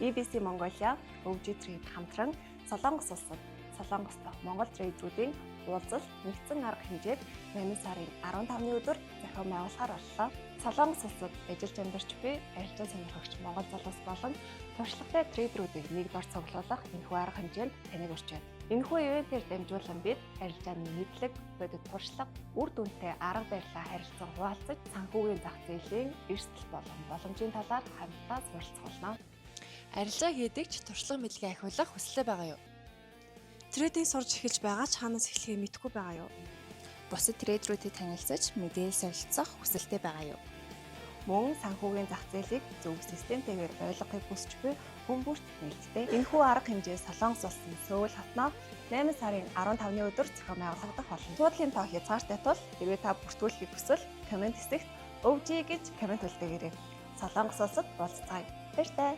BBC Mongolia, өвжид трейд хамтран Солонгос улсад Солонгост Монгол трейдеруудын уулзалт нэгдсэн арга хэмжээд 8 сарын 15-ны өдөр зохион байгуулахаар боллоо. Солонгос улсад ажиллаж амьдарч буй арилжаа сонирхогч Монгол залуус болон туршлагатай трейдеруудыг нэгд ор цуглуулах энэхүү арга хэмжээнд таныг урьж байна. Энэхүү ивэнтээр дамжуулан бид арилжааны мэдлэг, бодит туршлага, үр дүнтэй арга барилаа харилцан хуваалцаж санхүүгийн зах зээлийн эрсдэл болон боломжийн талаар хамтдаа суралцах болно. Арилжаа хийдэг ч туршлага мэдлэгээ ахиулах хүсэлтэй байгаа юу? Трейдинг сурж эхэлж байгаа ч хаанаас эхлэхээ мэдэхгүй байгаа юу? Бусад трейдеруудыг танилцаж мэдээлэл солилцох хүсэлтэй байгаа юу? Мөн санхүүгийн зах зээлийг зөв системтэйгээр ойлгохыг хүсч буй хүмүүст нээлттэй. Энэхүү арга хэмжээ Солонгос улсын Сөүл хотноо 8 сарын 15-ны өдөр зохион байгуулагдах болно. Суудлын тоо хязгаартай тул хэрвээ та бүртгүүлэхийг хүсвэл комент хэсэгт өвжий гэж комент үлдээгээрэй. Солонгос улсад уулзцаая. Баяртай.